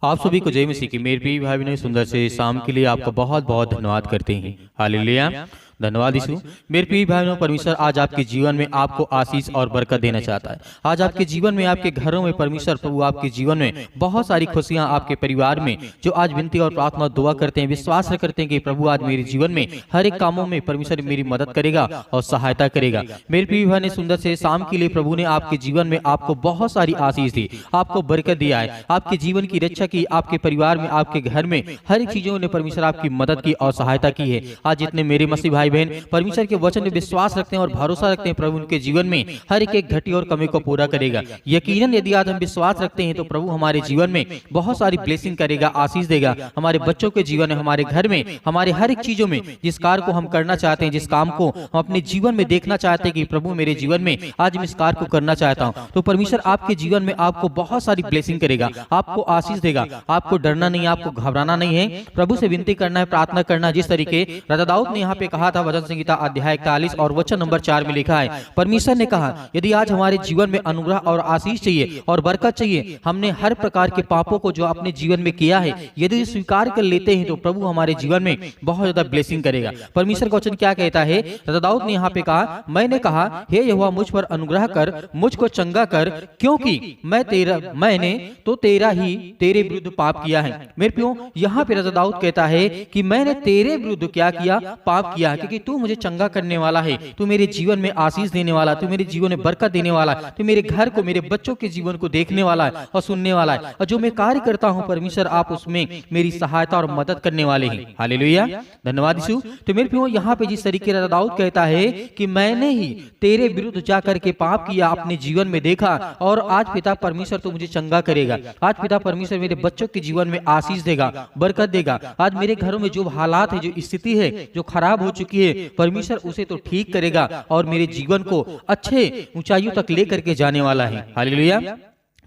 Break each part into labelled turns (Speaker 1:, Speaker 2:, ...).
Speaker 1: आप सभी को जय मसीह की। मेरे प्रिय भाई बहनों, सुंदर से शाम के लिए आपका बहुत बहुत धन्यवाद करते हैं। हालेलुया, धन्यवाद यीशु। मेरे प्रिय भाई बहनों, परमेश्वर आज आपके जीवन में आपको आशीष और बरकत देना चाहता है। आज आपके जीवन में, आपके घरों में परमेश्वर प्रभु आपके जीवन में बहुत सारी खुशियां, आपके परिवार में जो आज विनती और प्रार्थना दुआ करते हैं, विश्वास करते हैं कि प्रभु आज मेरे जीवन में हर एक कामों में परमेश्वर मेरी मदद करेगा और सहायता करेगा। मेरे प्रिय भाई ने सुंदर से शाम के लिए प्रभु ने आपके जीवन में आपको बहुत सारी आशीष दी, आपको बरकत दिया है, आपके जीवन की रक्षा की, आपके परिवार में, आपके घर में हर एक चीजों ने परमेश्वर आपकी मदद की और सहायता की है। आज जितने मेरे मसीह भाई बहन परमेश्वर के वचन में विश्वास रखते हैं और भरोसा रखते हैं, प्रभु उनके जीवन में हर एक घटी और कमी को पूरा करेगा। यकीनन यदि आज हम विश्वास रखते हैं तो प्रभु हमारे जीवन में बहुत सारी ब्लेसिंग करेगा, आशीष देगा। हमारे बच्चों के जीवन में, हमारे घर में, हमारे हर एक चीजों में, जिस कार्य को हम करना चाहते हैं, जिस काम को हम अपने जीवन में देखना चाहते हैं कि प्रभु मेरे जीवन में आज मैं इस कार्य को करना चाहता हूं, तो परमेश्वर आपके जीवन में आपको बहुत सारी ब्लेसिंग करेगा, आपको आशीष देगा। आपको डरना नहीं, आपको घबराना नहीं है, प्रभु से विनती करना है, प्रार्थना करना। जिस तरीके राजा दाऊद ने यहाँ पे कहा था, वचन संहिता अध्याय 41 और वचन नंबर 4 में लिखा है, परमेश्वर ने कहा यदि आज हमारे जीवन में अनुग्रह और आशीष चाहिए और बरकत चाहिए, हमने हर प्रकार के पापों को जो अपने जीवन में किया है यदि स्वीकार कर लेते हैं तो प्रभु हमारे जीवन में बहुत ज्यादा ब्लेसिंग करेगा। परमेश्वर का वचन क्या कहता है? राजा दाऊद ने यहाँ पे कहा, मैंने कहा हे यहोवा मुझ पर अनुग्रह कर, मुझको चंगा कर, क्योंकि मैंने तो तेरे विरुद्ध पाप किया है। मेरे प्रियो, यहाँ पे राजा दाऊद कहता है कि मैंने तेरे विरुद्ध क्या किया? पाप किया, क्योंकि तू मुझे चंगा करने वाला है, तू मेरे जीवन में आशीष देने वाला, तू मेरे जीवन में बरकत देने वाला, तू मेरे घर को, मेरे बच्चों के जीवन को देखने वाला है और सुनने वाला है, और जो मैं कार्य करता हूँ परमेश्वर आप उसमें मेरी सहायता और मदद करने वाले हैं। हालेलुया, धन्यवाद यीशु। तो मेरे प्रियो, यहाँ पे जिस तरीके राजा दाऊद कहता है कि मैंने ही तेरे विरुद्ध जाकर के पाप किया, अपने जीवन में देखा, और आज पिता परमेश्वर तो मुझे चंगा करेगा, आज पिता परमेश्वर मेरे बच्चों के जीवन में आशीष देगा, बरकत देगा। आज मेरे घरों में जो हालात है, जो स्थिति है, जो खराब हो चुकी है, परमेश्वर उसे तो ठीक करेगा और मेरे जीवन को अच्छे ऊंचाइयों तक लेकर के जाने वाला है। हालेलुया,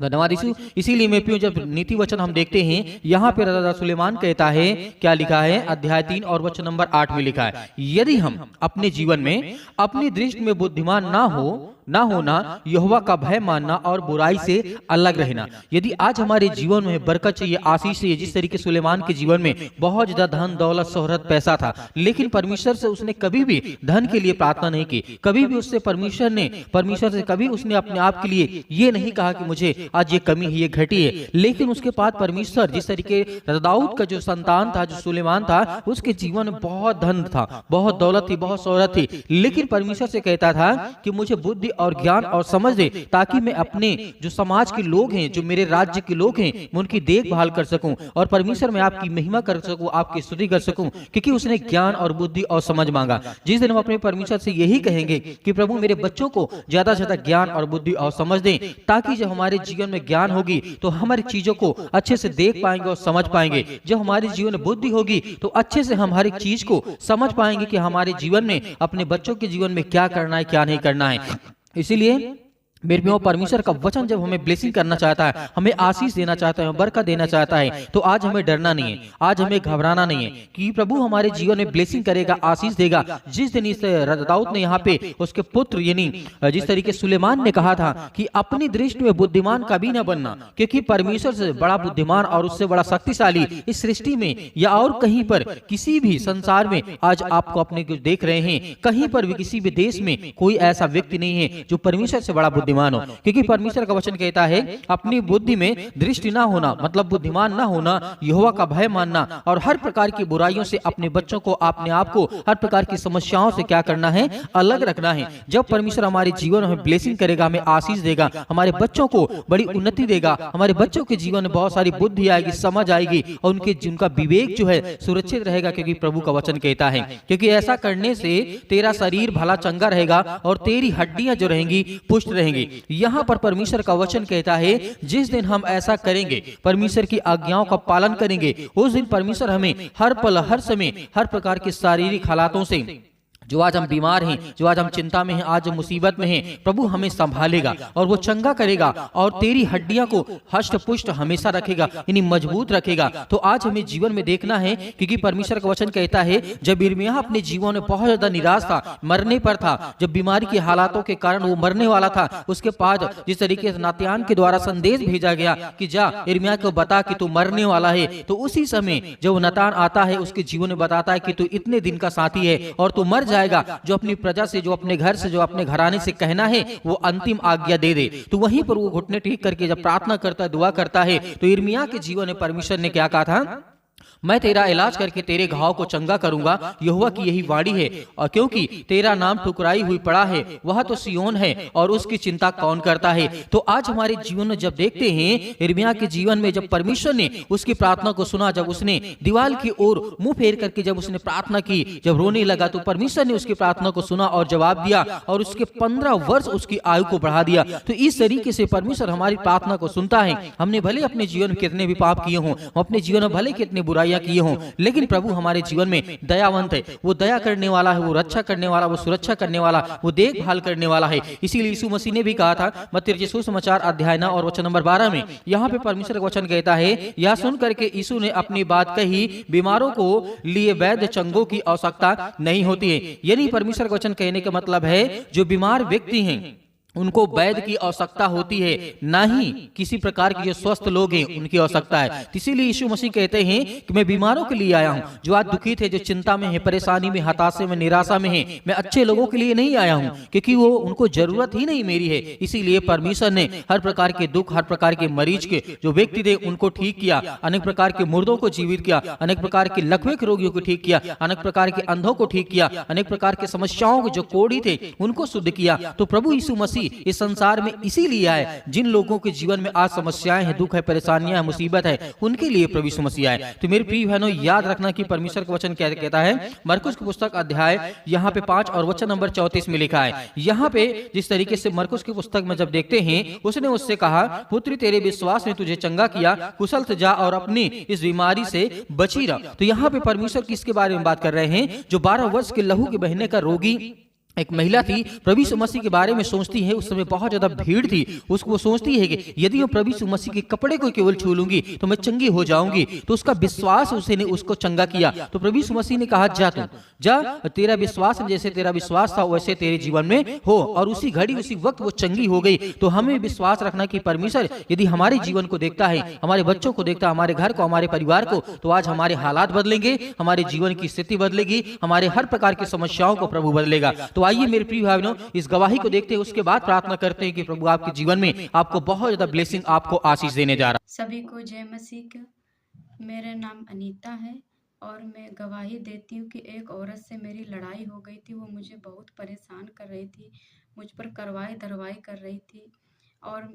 Speaker 1: धन्यवाद यीशु। इसीलिए मैं प्रियो, जब नीति वचन हम देखते हैं, यहाँ पे राजा सुलेमान कहता है, क्या लिखा है? अध्याय 3 और वचन नंबर 8 में लिखा है, यदि हम अपने जीवन में अपनी दृष्टि में बुद्धिमान ना होना, यहोवा का भय मानना और बुराई से अलग रहना। यदि आज हमारे जीवन में बरकत चाहिए, आशीष चाहिए, जिस तरीके सुलेमान के जीवन में बहुत ज्यादा धन दौलत शोहरत पैसा था, लेकिन परमेश्वर से उसने कभी भी धन के लिए प्रार्थना नहीं की, कभी भी उससे परमेश्वर से कभी उसने अपने आप के लिए ये नहीं कहा कि मुझे आज ये कमी है, ये घटी है। लेकिन उसके बाद परमेश्वर, जिस तरीके दाऊद का जो संतान था, जो सुलेमान था, उसके जीवन में बहुत धन था, बहुत दौलत थी, बहुत शोहरत थी, लेकिन परमेश्वर से कहता था कि मुझे बुद्धि और ज्ञान और समझ दे, ताकि मैं अपने जो समाज के लोग हैं, जो मेरे राज्य के लोग हैं, मैं उनकी देखभाल कर सकूं, और परमेश्वर मैं आपकी महिमा कर सकूं, आपकी स्तुति कर सकूं, क्योंकि उसने ज्ञान और बुद्धि और समझ मांगा। जिस दिन हम अपने परमेश्वर से यही कहेंगे कि प्रभु मेरे बच्चों को ज्यादा से ज्यादा ज्ञान और बुद्धि और समझ दें, ताकि जब हमारे जीवन में ज्ञान होगी तो हमारी चीजों को अच्छे से देख पाएंगे और समझ पाएंगे। जब हमारे जीवन में बुद्धि होगी तो अच्छे से हम हर एक चीज को समझ पाएंगे कि हमारे जीवन में, अपने बच्चों के जीवन में क्या करना है, क्या नहीं करना है। इसीलिए मेरे प्रियो, परमेश्वर का वचन जब हमें ब्लेसिंग करना चाहता है, हमें आशीष देना चाहता है, बरकत देना चाहता है, तो आज हमें डरना नहीं है, आज हमें घबराना नहीं है, कि प्रभु हमारे जीवन में ब्लेसिंग करेगा, आशीष देगा। जिस दिन इस दाऊद ने यहाँ पे उसके पुत्र यानी जिस तरीके सुलेमान ने कहा था कि अपनी दृष्टि में बुद्धिमान कभी ना बनना, क्योंकि परमेश्वर से बड़ा बुद्धिमान और उससे बड़ा शक्तिशाली इस सृष्टि में या और कहीं पर किसी भी संसार में आज आपको अपने को देख रहे हैं, कहीं पर भी किसी भी देश में कोई ऐसा व्यक्ति नहीं है जो परमेश्वर से बड़ा बुद्धिमान हो। क्योंकि परमेश्वर का वचन कहता है अपनी बुद्धि में दृष्टि ना होना, मतलब बुद्धिमान ना होना, यहोवा का भय मानना और हर प्रकार की बुराइयों से अपने बच्चों को, अपने आप को हर प्रकार की समस्याओं से क्या करना है? अलग रखना है। जब परमेश्वर हमारे जीवन में ब्लेसिंग करेगा, हमें आशीष देगा, हमारे बच्चों को बड़ी उन्नति देगा, हमारे बच्चों के जीवन में बहुत सारी बुद्धि आएगी, समझ आएगी, और उनका विवेक जो है सुरक्षित रहेगा, क्योंकि प्रभु का वचन कहता है, क्योंकि ऐसा करने से तेरा शरीर भला चंगा रहेगा और तेरी हड्डियां जो रहेंगी पुष्ट रहेंगी। यहाँ पर परमेश्वर का वचन कहता है जिस दिन हम ऐसा करेंगे, परमेश्वर की आज्ञाओं का पालन करेंगे, उस दिन परमेश्वर हमें हर पल हर समय हर प्रकार के शारीरिक हालातों से जो आज हम बीमार हैं, जो आज हम चिंता में हैं, आज मुसीबत में हैं, प्रभु हमें संभालेगा और वो चंगा करेगा और तेरी हड्डियां को हष्ट पुष्ट हमेशा रखेगा, यानी मजबूत रखेगा। तो आज हमें जीवन में देखना है, क्योंकि परमेश्वर का वचन कहता है जब यिर्मयाह अपने जीवन में बहुत ज्यादा निराश था, मरने पर था, जब बीमारी के हालातों के कारण वो मरने वाला था, उसके बाद जिस तरीके से नात्यान के द्वारा संदेश भेजा गया कि जा यिर्मयाह को बता कि तू मरने वाला है, तो उसी समय जब नातान आता है उसके जीवन में बताता है कि तू इतने दिन का साथी है और तू मर जाएगा। जो अपनी प्रजा से, जो अपने घर से, जो अपने घराने से कहना है वो अंतिम आज्ञा दे दे। तो वहीं पर वो घुटने टेक करके जब प्रार्थना करता है, दुआ करता है, तो यिर्मयाह के जीवन में परमेश्वर ने क्या कहा था, मैं तेरा इलाज करके तेरे घाव को चंगा करूंगा, यहोवा की यही वाणी है। और क्योंकि तेरा नाम ठुकराई हुई पड़ा है, वह तो सिय्योन है और उसकी चिंता कौन करता है। तो आज हमारे जीवन में जब देखते हैं यिर्मयाह के जीवन में जब परमेश्वर ने उसकी प्रार्थना को सुना, जब उसने दीवार की ओर मुंह फेर करके जब उसने प्रार्थना की, जब रोने लगा, तो परमेश्वर ने उसकी प्रार्थना को सुना और जवाब दिया और उसके 15 वर्ष उसकी आयु को बढ़ा दिया। तो इस तरीके से परमेश्वर हमारी प्रार्थना को सुनता है। हमने भले अपने जीवन में कितने भी पाप किए हों, अपने जीवन में भले कितने बुराइयां किए हों, लेकिन प्रभु हमारे जीवन में दयावंत है, वो दया करने वाला है, वो रक्षा करने वाला, वो सुरक्षा करने वाला, वो देखभाल करने वाला है। इसीलिए यीशु मसीह ने भी कहा था मत्ती रचित सुसमाचार अध्याय 9 और वचन नंबर 12 में, यहाँ पे परमेश्वर का वचन कहता है, यह सुन करके यीशु ने अपनी बात कही, बीमारों को लिए वैद्य चंगों की आवश्यकता नहीं होती है। यानी परमेश्वर का वचन कहने का मतलब है जो बीमार व्यक्ति हैं उनको वैद्य की आवश्यकता होती है, ना ही किसी प्रकार के जो स्वस्थ लोग हैं उनकी आवश्यकता है। इसीलिए यीशु मसीह कहते हैं कि मैं बीमारों के लिए आया हूं, जो आज दुखित है, जो चिंता में है, परेशानी में, हताशे में, निराशा में है। मैं अच्छे लोगों के लिए नहीं आया हूं, क्योंकि वो उनको जरूरत ही नहीं मेरी है। इसीलिए परमेश्वर ने हर प्रकार के दुख, हर प्रकार के मरीज के जो व्यक्ति थे उनको ठीक किया, अनेक प्रकार के मुर्दों को जीवित किया, अनेक प्रकार के लकवे के रोगियों को ठीक किया, अनेक प्रकार के अंधों को ठीक किया, अनेक प्रकार के समस्याओं के जो कोढ़ी थे उनको शुद्ध किया। तो प्रभु यीशु मसीह इस संसार में इसीलिए आए, जिन लोगों के जीवन में आज समस्याएं हैं, दुख है, परेशानियां हैं, मुसीबत है, उनके लिए प्रभु यीशु मसीह आए। तो मेरे प्रिय बहनों, याद रखना कि परमेश्वर का वचन क्या कहता है। मरकुस की पुस्तक अध्याय यहाँ पे 5 और वचन नंबर 34 में लिखा है। यहाँ पे जिस तरीके से मरकुस की पुस्तक में जब देखते हैं, उसने उससे कहा, पुत्री तेरे विश्वास ने तुझे चंगा किया, कुशल से जा और अपनी इस बीमारी से बची रह। तो यहाँ पे परमेश्वर किसके बारे में बात कर रहे हैं, जो 12 वर्ष के लहू के बहने का रोगी एक महिला थी, प्रभु यीशु मसीह के बारे में सोचती है। उस समय बहुत ज्यादा भीड़ थी, उसको वो सोचती है कि यदि मैं प्रभु यीशु मसीह के कपड़े को केवल छू लूंगी तो मैं चंगी हो जाऊंगी। तो उसका विश्वास उसने उसको चंगा किया। तो प्रभु यीशु मसीह ने कहा, जा तू जा, तेरा विश्वास जैसे तेरा विश्वास था वैसे तेरे जीवन में हो। और उसी घड़ी उसी वक्त वो चंगी हो गई। तो हमें विश्वास रखना कि परमेश्वर यदि हमारे जीवन को देखता है, हमारे बच्चों को देखता है, हमारे घर को, हमारे परिवार को, तो आज हमारे हालात बदलेंगे, हमारे जीवन की स्थिति बदलेगी, हमारे हर प्रकार की समस्याओं को प्रभु बदलेगा। तो आइए मेरे प्रिय भाइयों, इस गवाही को देखते हैं, उसके बाद प्रार्थना करते हैं कि प्रभु आपके जीवन में आपको बहुत ज्यादा ब्लेसिंग, आपको आशीष देने जा रहा है।
Speaker 2: सभी को जय मसीह। मेरा नाम अनीता है और मैं गवाही देती हूँ कि एक औरत से मेरी लड़ाई हो गई थी। वो मुझे बहुत परेशान कर रही थी, मुझ पर करवाई धरवाई कर रही थी और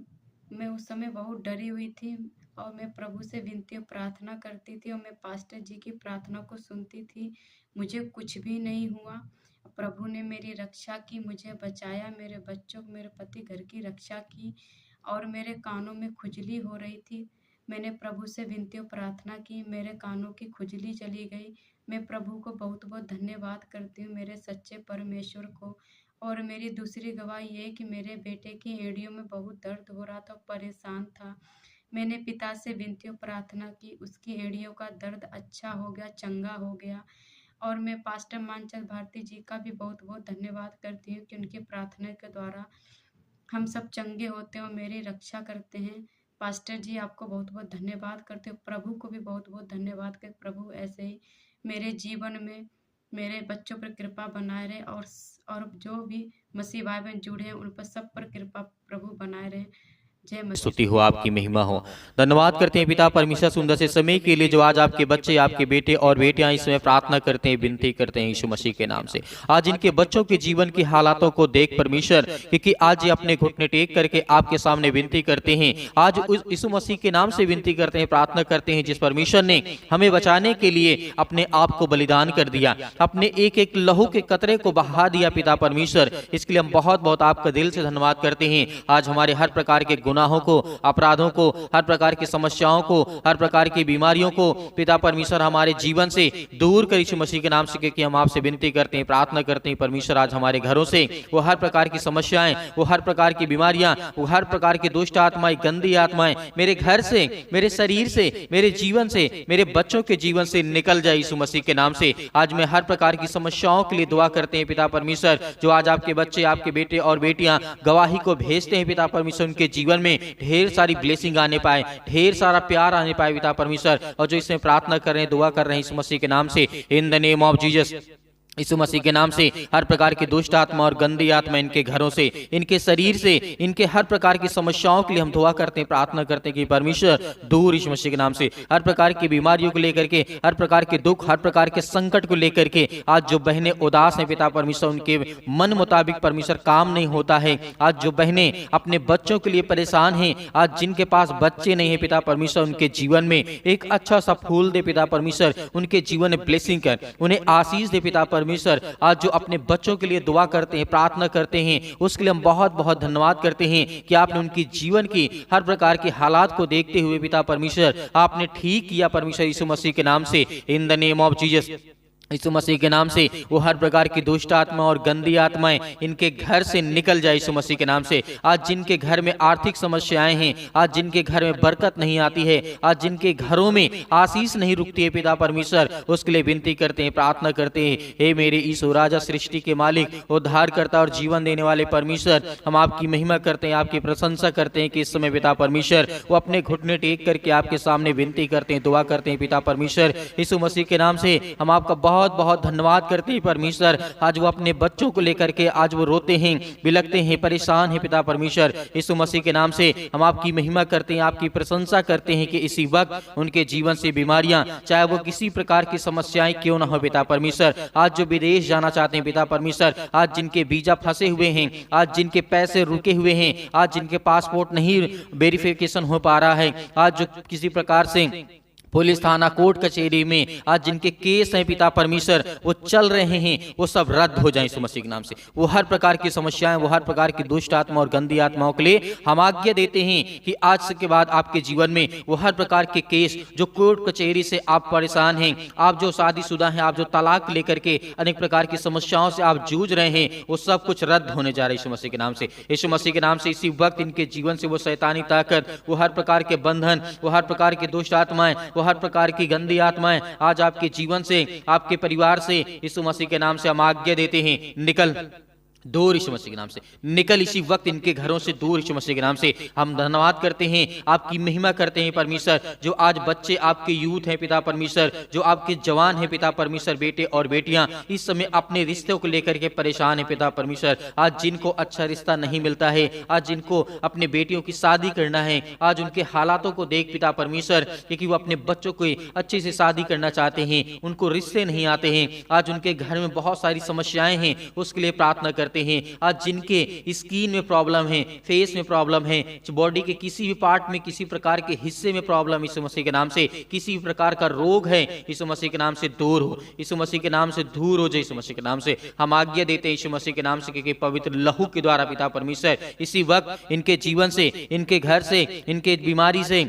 Speaker 2: मैं उस समय बहुत डरी हुई थी। और मैं प्रभु से विनती प्रार्थना करती थी और मैं पास्टर जी की प्रार्थना को सुनती थी। मुझे कुछ भी नहीं हुआ। प्रभु ने मेरी रक्षा की, मुझे बचाया, मेरे बच्चों, मेरे पति घर की रक्षा की। और मेरे कानों में खुजली हो रही थी। मैंने प्रभु से विनती और प्रार्थना की, मेरे कानों की खुजली चली गई। मैं प्रभु को बहुत बहुत धन्यवाद करती हूँ, मेरे सच्चे परमेश्वर को। और मेरी दूसरी गवाही ये कि मेरे बेटे की एड़ियों में बहुत दर्द हो रहा था, परेशान था। मैंने पिता से विनती और प्रार्थना की, उसकी एड़ियों का दर्द अच्छा हो गया, चंगा हो गया। और मैं पास्टर मानचंद भारती जी का भी बहुत बहुत धन्यवाद करती हूँ कि उनकी प्रार्थना के द्वारा हम सब चंगे होते हैं और मेरी रक्षा करते हैं। पास्टर जी आपको बहुत बहुत धन्यवाद करते हो। प्रभु को भी बहुत बहुत धन्यवाद कर, प्रभु ऐसे ही मेरे जीवन में मेरे बच्चों पर कृपा बनाए रहे और जो भी मसीह भाई बहन जुड़े हैं उन पर सब पर कृपा प्रभु बनाए रहे।
Speaker 1: स्तुति हो, आपकी महिमा हो। धन्यवाद करते हैं पिता परमेश्वर सुंदर से समय के लिए, जो आज आपके बच्चे, आपके बेटे और बेटियां इस समय प्रार्थना करते हैं, विनती करते हैं यीशु मसीह के नाम से। आज इनके बच्चों के जीवन की हालातों को देख परमेश्वर, क्योंकि आज ये अपने घुटने टेक करके आपके सामने विनती करते हैं। आज उस यीशु मसीह के नाम से विनती करते हैं, प्रार्थना करते हैं, जिस परमेश्वर ने हमें बचाने के लिए अपने आप को बलिदान कर दिया, अपने एक एक लहू के कतरे को बहा दिया पिता परमेश्वर। इसके लिए हम बहुत बहुत आपका दिल से धन्यवाद करते हैं। आज हमारे हर प्रकार के गुनाहों को, अपराधों को, हर प्रकार की समस्याओं को, हर प्रकार की बीमारियों को पिता परमेश्वर हमारे जीवन से दूर कर यीशु मसीह के नाम से, क्योंकि हम आपसे विनती करते हैं, प्रार्थना करते हैं परमेश्वर आज हमारे घरों से वो हर प्रकार की समस्याएं, वो हर प्रकार की बीमारियां, वो हर प्रकार की दुष्ट आत्माएं, गंदी आत्माएं मेरे घर से, मेरे शरीर से, मेरे जीवन से, मेरे बच्चों के जीवन से निकल जाए यीशु मसीह के नाम से। आज मैं हर प्रकार की समस्याओं के लिए दुआ करते हैं पिता परमेश्वर, जो आज आपके बच्चे, आपके बेटे और बेटियां गवाही को भेजते हैं पिता परमेश्वर, उनके जीवन में ढेर सारी ब्लेसिंग आने पाए, ढेर सारा प्यार आने पाए पिता परमेश्वर। और जो इसमें प्रार्थना कर रहे हैं, दुआ कर रहे हैं यीशु मसीह के नाम से, in the name of Jesus, Yeshu Masih के नाम से हर प्रकार की दुष्ट आत्मा और गंदी आत्मा इनके घरों से, इनके शरीर से, इनके हर प्रकार की समस्याओं के लिए हम दुआ करते हैं, प्रार्थना करते हैं कि परमेश्वर दूर यीशु मसीह के नाम से हर प्रकार की बीमारियों को लेकर के, हर प्रकार के दुख, हर प्रकार के संकट को लेकर के आज जो बहनें उदास हैं पिता परमेश्वर, उनके मन मुताबिक परमेश्वर काम नहीं होता है। आज जो बहनें अपने बच्चों के लिए परेशान हैं, आज जिनके पास बच्चे नहीं है पिता परमेश्वर, उनके जीवन में एक अच्छा सा फूल दे पिता परमेश्वर, उनके जीवन में ब्लेसिंग कर, उन्हें आशीष दे पिता परमेश्वर। आज जो अपने बच्चों के लिए दुआ करते हैं, प्रार्थना करते हैं, उसके लिए हम बहुत बहुत धन्यवाद करते हैं कि आपने उनकी जीवन की हर प्रकार के हालात को देखते हुए पिता परमेश्वर आपने ठीक किया परमेश्वर, यीशु मसीह के नाम से, in the name of Jesus, Yeshu Masih के नाम से वो हर प्रकार की दुष्ट आत्मा और गंदी आत्माएं इनके घर से निकल जाए यीशु मसीह के नाम से। आज जिनके घर में आर्थिक समस्याएं हैं, आज जिनके घर में बरकत नहीं आती है, आज जिनके घरों में आशीष नहीं रुकती है पिता परमेश्वर, उसके लिए विनती करते हैं, प्रार्थना करते हैं, हे मेरे यीशु राजा, सृष्टि के मालिक, उद्धारकर्ता और जीवन देने वाले परमेश्वर, हम आपकी महिमा करते हैं, आपकी प्रशंसा करते हैं कि इस समय पिता परमेश्वर वो अपने घुटने टेक करके आपके सामने विनती करते हैं, दुआ करते हैं पिता परमेश्वर, यीशु मसीह के नाम से हम आपका बहुत बहुत धन्यवाद करते हैं परमेश्वर। आज वो अपने बच्चों को लेकर के आज वो रोते हैं, बिलखते हैं, परेशान हैं पिता परमेश्वर, यीशु मसीह के नाम से हम आपकी महिमा करते हैं, आपकी प्रशंसा करते हैं कि इसी वक्त उनके जीवन से बीमारियां, चाहे वो किसी प्रकार की समस्याएं क्यों ना हो पिता परमेश्वर, आज जो विदेश जाना चाहते हैं पिता परमेश्वर, आज जिनके वीजा फंसे हुए हैं, आज जिनके पैसे रुके हुए हैं, आज जिनके पासपोर्ट नहीं वेरिफिकेशन हो पा रहा है, आज जो किसी प्रकार से पुलिस थाना, कोर्ट कचहरी में आज जिनके केस हैं पिता परमेश्वर वो चल रहे हैं, वो सब रद्द हो जाए यीशु मसीह के नाम से। वो हर प्रकार की समस्याएं, वो हर प्रकार की दुष्ट आत्मा और गंदी आत्माओं के लिए हम आज्ञा देते हैं कि आज से के बाद आपके जीवन में वो हर प्रकार के केस, जो कोर्ट कचहरी से आप परेशान हैं, आप जो शादीशुदा हैं, आप जो तलाक लेकर के अनेक प्रकार की समस्याओं से आप जूझ रहे हैं, वो सब कुछ रद्द होने जा रहा है यीशु मसीह के नाम से। यीशु मसीह के नाम से इसी वक्त इनके जीवन से वो शैतानी ताकत, वो हर प्रकार के बंधन, वो हर प्रकार की दुष्ट आत्माएं, हर प्रकार की गंदी आत्माएं आज आपके जीवन से, आपके परिवार से यीशु मसीह के नाम से हम आज्ञा देते हैं, निकल दूर यीशु मसीह के नाम से, निकल इसी वक्त इनके घरों से दूर यीशु मसीह के नाम से। हम धन्यवाद करते हैं, आपकी महिमा करते हैं परमेश्वर, जो आज बच्चे आपके यूथ हैं पिता परमेश्वर, जो आपके जवान हैं पिता परमेश्वर, बेटे और बेटियां इस समय अपने रिश्तों को लेकर के परेशान हैं पिता परमेश्वर, आज जिनको अच्छा रिश्ता नहीं मिलता है, आज जिनको अपने बेटियों की शादी करना है, आज उनके हालातों को देख पिता परमेश्वर, क्योंकि वो अपने बच्चों को अच्छे से शादी करना चाहते हैं, उनको रिश्ते नहीं आते हैं, आज उनके घर में बहुत सारी समस्याएं हैं, उसके लिए प्रार्थना करते हैं। आज जिनके स्किन में प्रॉब्लम है, फेस में प्रॉब्लम है, बॉडी के किसी भी पार्ट में, किसी प्रकार के हिस्से में प्रॉब्लम, यीशु मसीह के नाम से किसी भी प्रकार का रोग है, यीशु मसीह के नाम से दूर हो, यीशु मसीह के नाम से दूर हो जाए, यीशु मसीह के नाम से हम आज्ञा देते हैं यीशु मसीह के नाम से, क्योंकि पवित्र लहू के द्वारा पिता परमेश्वर इसी वक्त इनके जीवन से, इनके घर से, इनके बीमारी से,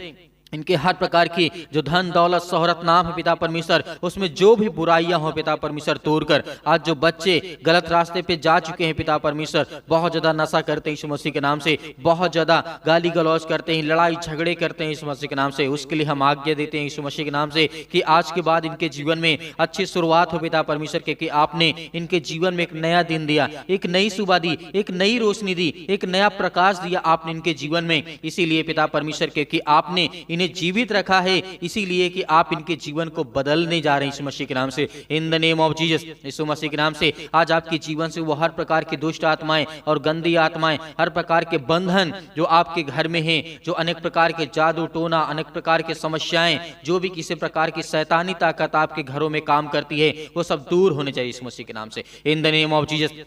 Speaker 1: इनके हर प्रकार की जो धन दौलत शोहरत नाम है पिता परमेश्वर, उसमें जो भी बुराइयां हो पिता परमेश्वर तोड़ कर, आज जो बच्चे गलत रास्ते पे जा चुके हैं पिता परमेश्वर, बहुत ज्यादा नशा करते हैं यीशु मसीह के नाम से, बहुत ज्यादा गाली गलौज करते हैं, लड़ाई झगड़े करते हैं यीशु मसीह के नाम से, उसके लिए हम आज्ञा देते हैं यीशु मसीह के नाम से कि आज के बाद इनके जीवन में अच्छी शुरुआत हो पिता परमेश्वर, क्योंकि आपने इनके जीवन में एक नया दिन दिया, एक नई सुबह दी, एक नई रोशनी दी, एक नया प्रकाश दिया आपने इनके जीवन में। इसीलिए पिता परमेश्वर, क्योंकि आपने जीवित रखा है, इसीलिए कि आप इनके जीवन को बदलने जा रहे हैं यीशु मसीह के नाम से, in the name of Jesus, Yeshu Masih के नाम से। आज आपके जीवन से वो हर प्रकार की दुष्ट आत्माएं और गंदी आत्माएं, हर प्रकार के बंधन जो आपके घर में हैं, जो अनेक प्रकार के जादू टोना, अनेक प्रकार के समस्याएं, जो भी किसी प्रकार की शैतानी ताकत आपके घरों में काम करती है, वो सब दूर होने चाहिए यीशु मसीह के नाम से, in the name of Jesus.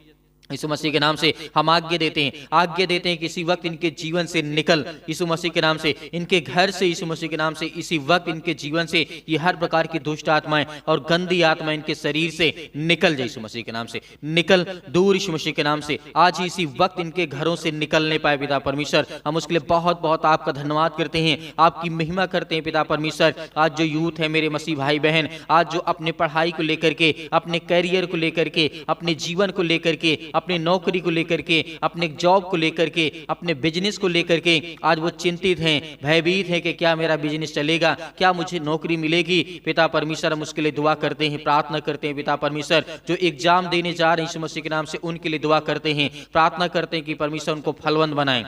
Speaker 1: Yeshu Masih के नाम से हम आज्ञा देते हैं कि इसी वक्त इनके जीवन से निकल, यीशु मसीह के नाम से इनके घर से, यीशु मसीह के नाम से इसी वक्त इनके जीवन से ये हर प्रकार की दुष्ट आत्माएं और गंदी आत्माएं इनके शरीर से निकल जाए, यीशु मसीह के नाम से निकल दूर, यीशु मसीह के नाम से आज ही इसी वक्त इनके घरों से निकलने पाए पिता परमेश्वर। हम उसके लिए बहुत बहुत आपका धन्यवाद करते हैं, आपकी महिमा करते हैं पिता परमेश्वर। आज जो यूथ है मेरे मसीह भाई बहन, आज जो अपने पढ़ाई को लेकर के, अपने कैरियर को लेकर के, अपने जीवन को लेकर के, अपने नौकरी को लेकर के, अपने जॉब को लेकर के, अपने बिजनेस को लेकर के आज वो चिंतित हैं, भयभीत हैं कि क्या मेरा बिजनेस चलेगा, क्या मुझे नौकरी मिलेगी। पिता परमेश्वर हम उसके लिए दुआ करते हैं, प्रार्थना करते हैं पिता परमेश्वर। जो एग्जाम देने जा रहे हैं यीशु मसीह के नाम से उनके लिए दुआ करते हैं, प्रार्थना करते हैं कि परमेश्वर उनको फलवंत बनाए,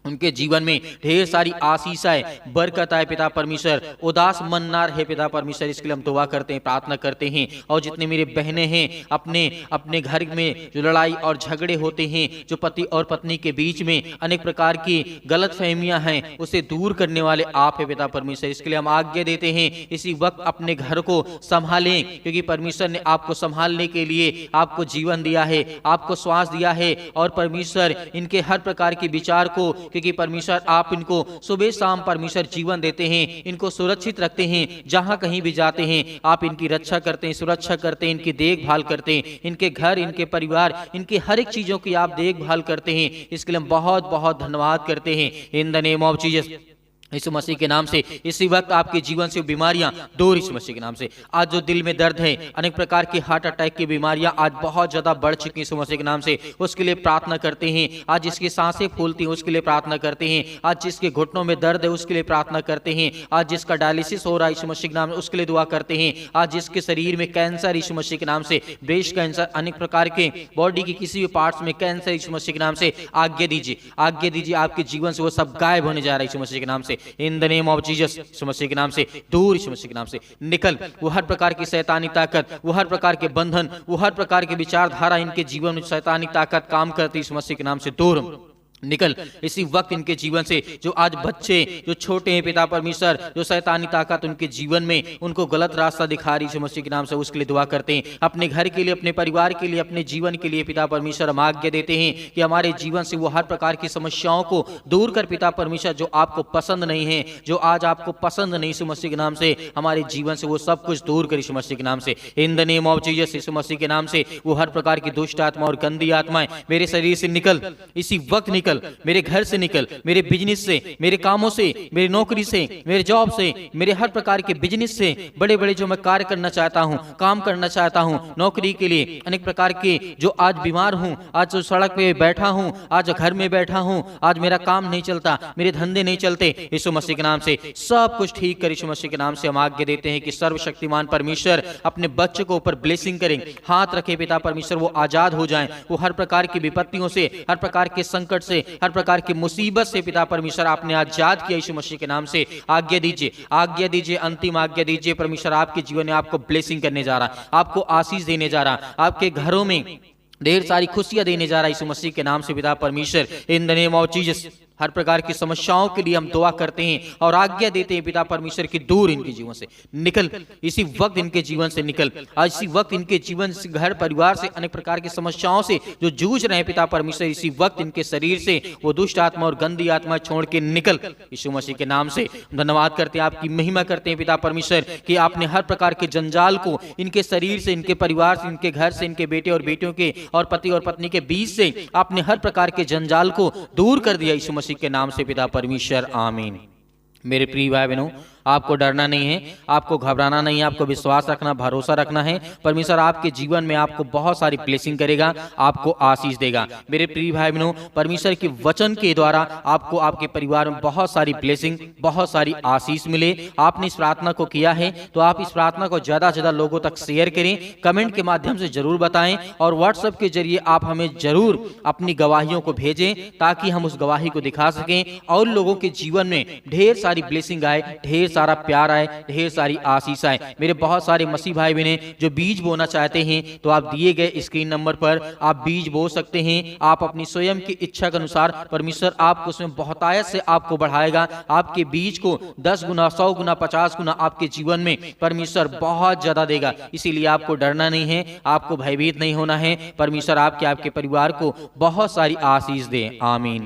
Speaker 1: उनके जीवन में ढेर सारी आशीष आए, बरकत आए पिता परमेश्वर, उदास मन ना रहे पिता परमेश्वर। इसके लिए हम दुआ करते हैं, प्रार्थना करते हैं। और जितने मेरे बहनें हैं अपने अपने घर में जो लड़ाई और झगड़े होते हैं, जो पति और पत्नी के बीच में अनेक प्रकार की गलत फहमियां हैं, उसे दूर करने वाले आप है पिता परमेश्वर। इसके लिए हम आज्ञा देते हैं इसी वक्त अपने घर को संभालें, क्योंकि परमेश्वर ने आपको संभालने के लिए आपको जीवन दिया है, आपको श्वास दिया है। और परमेश्वर इनके हर प्रकार के विचार को, क्योंकि परमेश्वर आप इनको सुबह शाम परमेश्वर जीवन देते हैं, इनको सुरक्षित रखते हैं, जहां कहीं भी जाते हैं आप इनकी रक्षा करते हैं, सुरक्षा करते हैं, इनकी देखभाल करते हैं, इनके घर, इनके परिवार, इनके हर एक चीजों की आप देखभाल करते हैं। इसके लिए हम बहुत बहुत धन्यवाद करते हैं in the name of Jesus. Yeshu Masih के नाम से इसी वक्त आपके जीवन से बीमारियां दूर, यीशु मसीह के नाम से। आज जो दिल में दर्द है, अनेक प्रकार की हार्ट अटैक की बीमारियां आज बहुत ज्यादा बढ़ चुकी हैं यीशु मसीह के नाम से, उसके लिए प्रार्थना करते हैं। आज जिसकी सांसें फूलती हैं उसके लिए प्रार्थना करते हैं। आज जिसके घुटनों में दर्द है उसके लिए प्रार्थना करते हैं। आज जिसका डायलिसिस हो रहा है यीशु मसीह के नाम से उसके लिए दुआ करते हैं। आज जिसके शरीर में कैंसर यीशु मसीह के नाम से, ब्रेस्ट कैंसर, अनेक प्रकार के बॉडी के किसी भी पार्ट्स में कैंसर यीशु मसीह के नाम से आज्ञा दीजिए, आज्ञा दीजिए आपके जीवन से वो सब गायब होने जा रहा है यीशु मसीह के नाम से। In the name of Jesus, Yeshu Masih के नाम से दूर, यीशु मसीह के नाम से निकल। वो हर प्रकार की शैतानी ताकत, वो हर प्रकार के बंधन, वो हर प्रकार की विचारधारा इनके जीवन में शैतानी ताकत काम करती है, यीशु मसीह के नाम से दूर निकल। इसी वक्त इनके जीवन से जो आज बच्चे जो छोटे हैं पिता परमेश्वर, जो शैतानी ताकत उनके जीवन में उनको गलत रास्ता दिखा रही है यीशु मसीह के नाम से, उसके लिए दुआ करते हैं। अपने घर के लिए, अपने परिवार के लिए, अपने जीवन के लिए पिता परमेश्वर हम आज्ञा देते हैं कि हमारे जीवन से वो हर प्रकार की समस्याओं को दूर कर पिता परमेश्वर, जो आपको पसंद नहीं है, जो आज आपको पसंद नहीं यीशु मसीह के नाम से, हमारे जीवन से वो सब कुछ दूर कर यीशु मसीह के नाम से। In the name of Jesus, Yeshu Masih के नाम से वो हर प्रकार की दुष्ट आत्मा और गंदी आत्माएं मेरे शरीर से निकल, इसी वक्त निकल, मेरे घर से निकल, मेरे बिजनेस से, मेरे कामों से, मेरी नौकरी से, मेरे जॉब से, मेरे हर प्रकार के बिजनेस से, बड़े बड़े जो मैं कार्य करना चाहता हूं, काम करना चाहता हूं, नौकरी के लिए अनेक प्रकार के, जो आज बीमार हूं, आज जो सड़क पे बैठा हूं, आज घर में बैठा हूं, आज मेरा काम नहीं चलता, मेरे धंधे नहीं चलते, यीशु मसीह के नाम से सब कुछ ठीक कर यीशु मसीह के नाम से हम आज्ञा देते हैं कि सर्वशक्तिमान परमेश्वर अपने बच्चे को ऊपर ब्लेसिंग करें, हाथ रखे पिता परमेश्वर, वो आजाद हो जाएं, वो हर प्रकार की विपत्तियों से, हर प्रकार के संकट से, हर प्रकार की मुसीबत से पिता परमेश्वर आपने आजाद किया यीशु मसीह के नाम से। आज्ञा दीजिए, आज्ञा दीजिए, अंतिम आज्ञा दीजिए परमेश्वर, आपके जीवन में आपको ब्लेसिंग करने जा रहा, आपको आशीष देने जा रहा, आपके घरों में ढेर सारी खुशियां देने जा रहा है यीशु मसीह के नाम से पिता परमेश्वर। In the name of Jesus हर प्रकार की समस्याओं के लिए हम दुआ करते हैं और आज्ञा देते हैं पिता परमेश्वर की दूर इनके जीवन से निकल, इसी वक्त इनके जीवन से निकल। आज इसी वक्त इनके जीवन से, घर परिवार से, अनेक प्रकार की समस्याओं से जो जूझ रहे हैं पिता परमेश्वर, इसी वक्त इनके शरीर से वो दुष्ट आत्मा और गंदी आत्मा छोड़ के निकल यीशु मसीह के नाम से। धन्यवाद करते हैं, आपकी महिमा करते हैं पिता परमेश्वर कि आपने हर प्रकार के जंजाल को इनके शरीर से, इनके परिवार से, इनके घर से, इनके बेटे और बेटियों के और पति और पत्नी के बीच से आपने हर प्रकार के जंजाल को दूर कर दिया यीशु मसीह के नाम से पिता परमेश्वर, आमीन। मेरे प्रिय भाई बहनों, आपको डरना नहीं है, आपको घबराना नहीं है, आपको विश्वास रखना, भरोसा रखना है। परमेश्वर आपके जीवन में आपको बहुत सारी ब्लेसिंग करेगा, आपको आशीष देगा। मेरे प्रिय भाई बहनों, परमेश्वर के वचन के द्वारा आपको आपके परिवार में बहुत सारी ब्लेसिंग, बहुत सारी आशीष मिले। आपने इस प्रार्थना को किया है तो आप इस प्रार्थना को ज्यादा से ज्यादा लोगों तक शेयर करें, कमेंट के माध्यम से जरूर बताएं और व्हाट्सएप के जरिए आप हमें जरूर अपनी गवाहियों को भेजें ताकि हम उस गवाही को दिखा सकें और लोगों के जीवन में ढेर सारी ब्लेसिंग आए, ढेर सारा प्यार आए, ढेर सारी आशीष आए। मेरे बहुत सारे मसीह भाई बहन जो बीज बोना चाहते हैं तो आप दिए गए स्क्रीन नंबर पर आप बीज बो सकते हैं। आप अपनी स्वयं की इच्छा के अनुसार परमेश्वर आपको उसमें बहुतायत से आपको बढ़ाएगा। आपके बीज को 10 गुना, 100 गुना, 50 गुना आपके जीवन में परमेश्वर बहुत ज्यादा देगा। इसीलिए आपको डरना नहीं है, आपको भयभीत नहीं होना है। परमेश्वर आपके परिवार को बहुत सारी आशीष दे। आमीन।